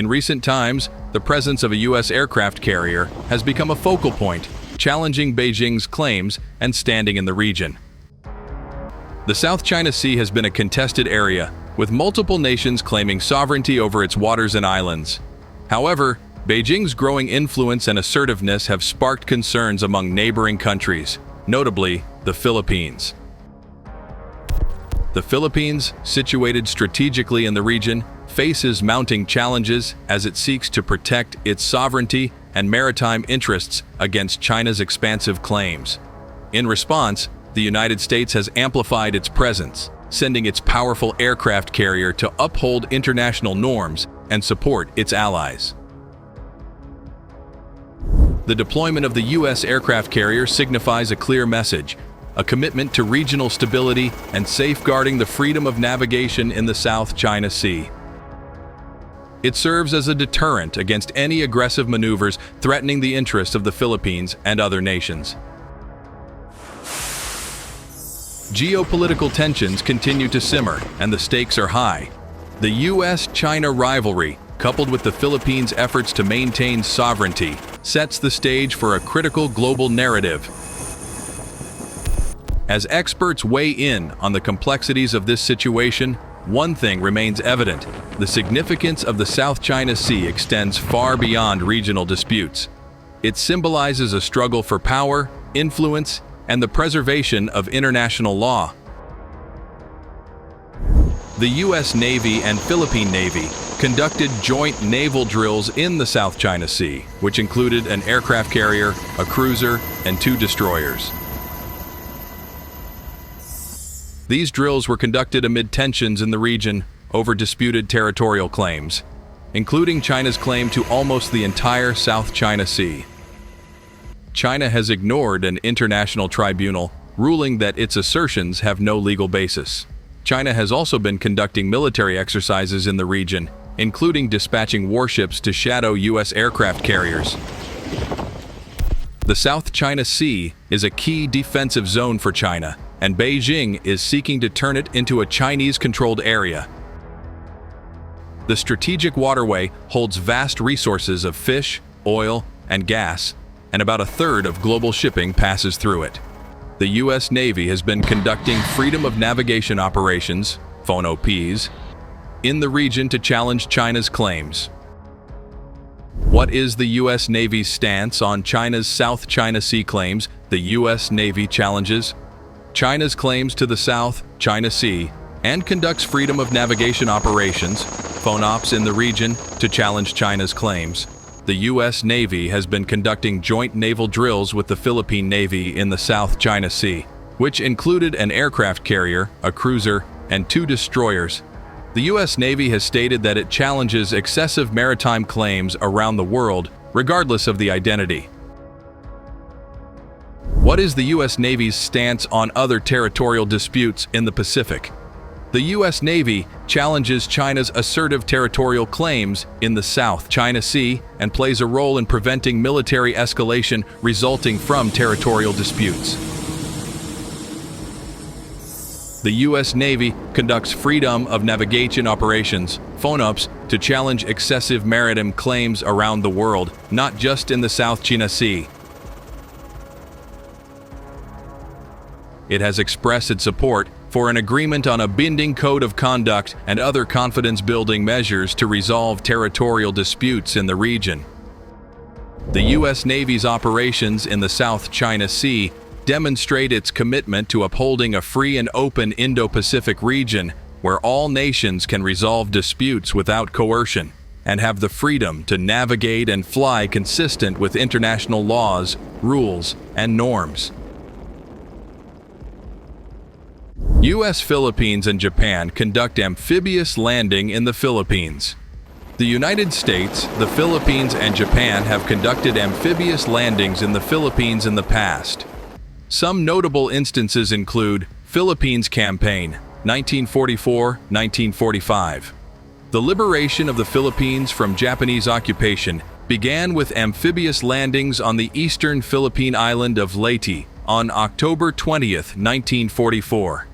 In recent times, the presence of a U.S. aircraft carrier has become a focal point, challenging Beijing's claims and standing in the region. The South China Sea has been a contested area, with multiple nations claiming sovereignty over its waters and islands. However, Beijing's growing influence and assertiveness have sparked concerns among neighboring countries, notably the Philippines. The Philippines, situated strategically in the region, faces mounting challenges as it seeks to protect its sovereignty and maritime interests against China's expansive claims. In response, the United States has amplified its presence, sending its powerful aircraft carrier to uphold international norms and support its allies. The deployment of the U.S. aircraft carrier signifies a clear message, a commitment to regional stability and safeguarding the freedom of navigation in the South China Sea. It serves as a deterrent against any aggressive maneuvers threatening the interests of the Philippines and other nations. Geopolitical tensions continue to simmer, and the stakes are high. The U.S.-China rivalry, coupled with the Philippines' efforts to maintain sovereignty, sets the stage for a critical global narrative. As experts weigh in on the complexities of this situation, one thing remains evident: the significance of the South China Sea extends far beyond regional disputes. It symbolizes a struggle for power, influence, and the preservation of international law. The U.S. Navy and Philippine Navy conducted joint naval drills in the South China Sea, which included an aircraft carrier, a cruiser, and 2 destroyers. These drills were conducted amid tensions in the region over disputed territorial claims, including China's claim to almost the entire South China Sea. China has ignored an international tribunal, ruling that its assertions have no legal basis. China has also been conducting military exercises in the region, including dispatching warships to shadow U.S. aircraft carriers. The South China Sea is a key defensive zone for China, and Beijing is seeking to turn it into a Chinese-controlled area. The strategic waterway holds vast resources of fish, oil, and gas, and about a third of global shipping passes through it. The U.S. Navy has been conducting freedom of navigation operations, FONOPs, in the region to challenge China's claims. What is the U.S. Navy's stance on China's South China Sea claims the U.S. Navy challenges? China's claims to the South China Sea and conducts freedom of navigation operations, FONOPs, in the region to challenge China's claims. The U.S. Navy has been conducting joint naval drills with the Philippine Navy in the South China Sea, which included an aircraft carrier, a cruiser, and 2 destroyers. The U.S. Navy has stated that it challenges excessive maritime claims around the world, regardless of the identity. What is the U.S. Navy's stance on other territorial disputes in the Pacific? The U.S. Navy challenges China's assertive territorial claims in the South China Sea and plays a role in preventing military escalation resulting from territorial disputes. The U.S. Navy conducts freedom of navigation operations, FONOPs, to challenge excessive maritime claims around the world, not just in the South China Sea. It has expressed its support for an agreement on a binding code of conduct and other confidence-building measures to resolve territorial disputes in the region. The U.S. Navy's operations in the South China Sea demonstrate its commitment to upholding a free and open Indo-Pacific region where all nations can resolve disputes without coercion and have the freedom to navigate and fly consistent with international laws, rules, and norms. U.S., Philippines, and Japan conduct amphibious landing in the Philippines. The United States, the Philippines, and Japan have conducted amphibious landings in the Philippines in the past. Some notable instances include Philippines Campaign, 1944-1945. The liberation of the Philippines from Japanese occupation began with amphibious landings on the eastern Philippine island of Leyte on October 20, 1944.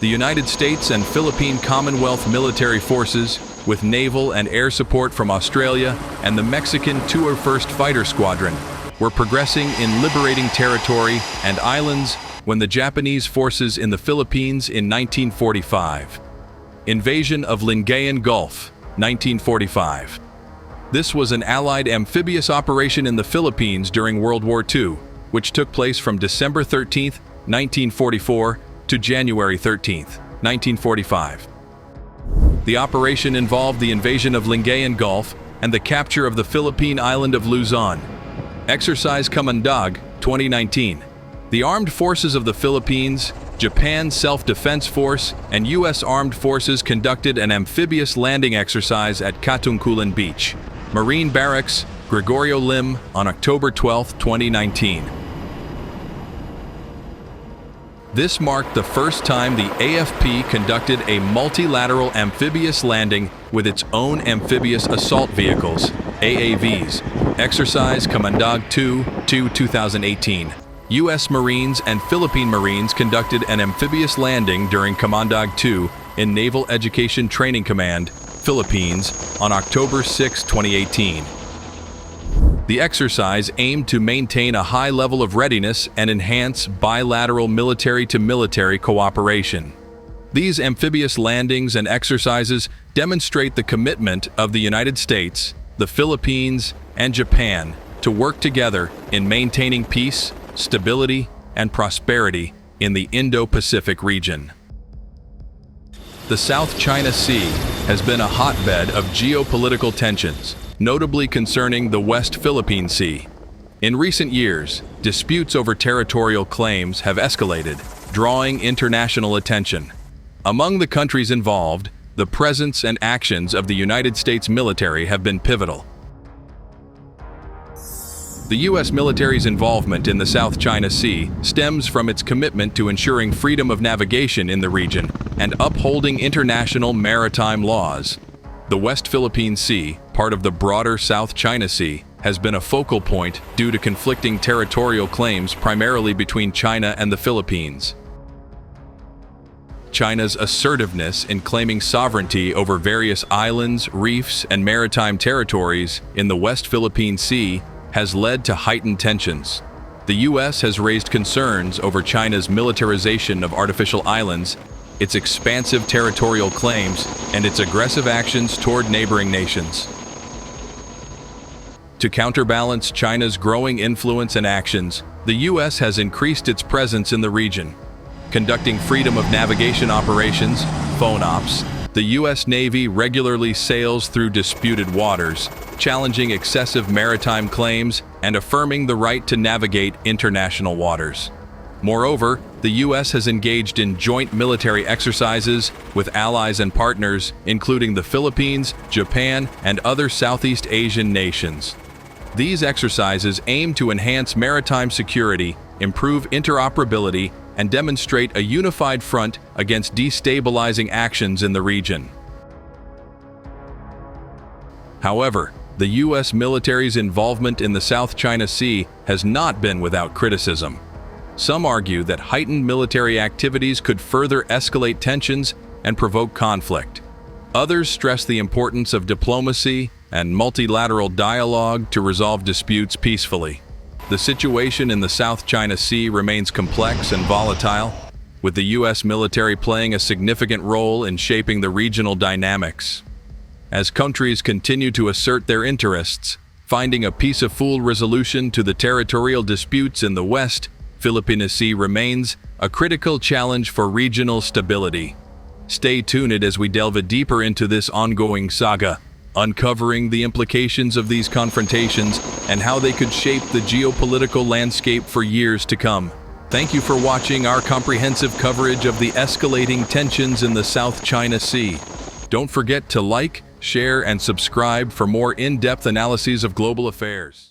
The United States and Philippine Commonwealth military forces with naval and air support from Australia and the Mexican 201st Fighter Squadron, were progressing in liberating territory and islands when the Japanese forces in the Philippines in 1945. Invasion of Lingayen Gulf, 1945. This was an Allied amphibious operation in the Philippines during World War II, which took place from December 13, 1944 to January 13, 1945. The operation involved the invasion of Lingayen Gulf and the capture of the Philippine island of Luzon. Exercise Kamandag, 2019. The armed forces of the Philippines, Japan Self-Defense Force, and U.S. Armed Forces conducted an amphibious landing exercise at Katungkulan Beach, Marine Barracks, Gregorio Lim, on October 12, 2019. This marked the first time the AFP conducted a multilateral amphibious landing with its own amphibious assault vehicles, AAVs. Exercise Kamandag 2, 2018. U.S. Marines and Philippine Marines conducted an amphibious landing during Kamandag 2 in Naval Education Training Command, Philippines, on October 6, 2018. The exercise aimed to maintain a high level of readiness and enhance bilateral military-to-military cooperation. These amphibious landings and exercises demonstrate the commitment of the United States, the Philippines, and Japan to work together in maintaining peace, stability, and prosperity in the Indo-Pacific region. The South China Sea has been a hotbed of geopolitical tensions, notably concerning the West Philippine Sea. In recent years, disputes over territorial claims have escalated, drawing international attention. Among the countries involved, the presence and actions of the United States military have been pivotal. The U.S. military's involvement in the South China Sea stems from its commitment to ensuring freedom of navigation in the region and upholding international maritime laws. The West Philippine Sea, part of the broader South China Sea, has been a focal point due to conflicting territorial claims primarily between China and the Philippines. China's assertiveness in claiming sovereignty over various islands, reefs, and maritime territories in the West Philippine Sea has led to heightened tensions. The U.S. has raised concerns over China's militarization of artificial islands, its expansive territorial claims, and its aggressive actions toward neighboring nations. To counterbalance China's growing influence and actions, the U.S. has increased its presence in the region. Conducting freedom of navigation operations, FONOPs, the U.S. Navy regularly sails through disputed waters, challenging excessive maritime claims and affirming the right to navigate international waters. Moreover, the U.S. has engaged in joint military exercises with allies and partners, including the Philippines, Japan, and other Southeast Asian nations. These exercises aim to enhance maritime security, improve interoperability, and demonstrate a unified front against destabilizing actions in the region. However, the U.S. military's involvement in the South China Sea has not been without criticism. Some argue that heightened military activities could further escalate tensions and provoke conflict. Others stress the importance of diplomacy and multilateral dialogue to resolve disputes peacefully. The situation in the South China Sea remains complex and volatile, with the U.S. military playing a significant role in shaping the regional dynamics. As countries continue to assert their interests, finding a peaceful resolution to the territorial disputes in the West Philippine Sea remains a critical challenge for regional stability. Stay tuned as we delve deeper into this ongoing saga, uncovering the implications of these confrontations and how they could shape the geopolitical landscape for years to come. Thank you for watching our comprehensive coverage of the escalating tensions in the South China Sea. Don't forget to like, share, and subscribe for more in-depth analyses of global affairs.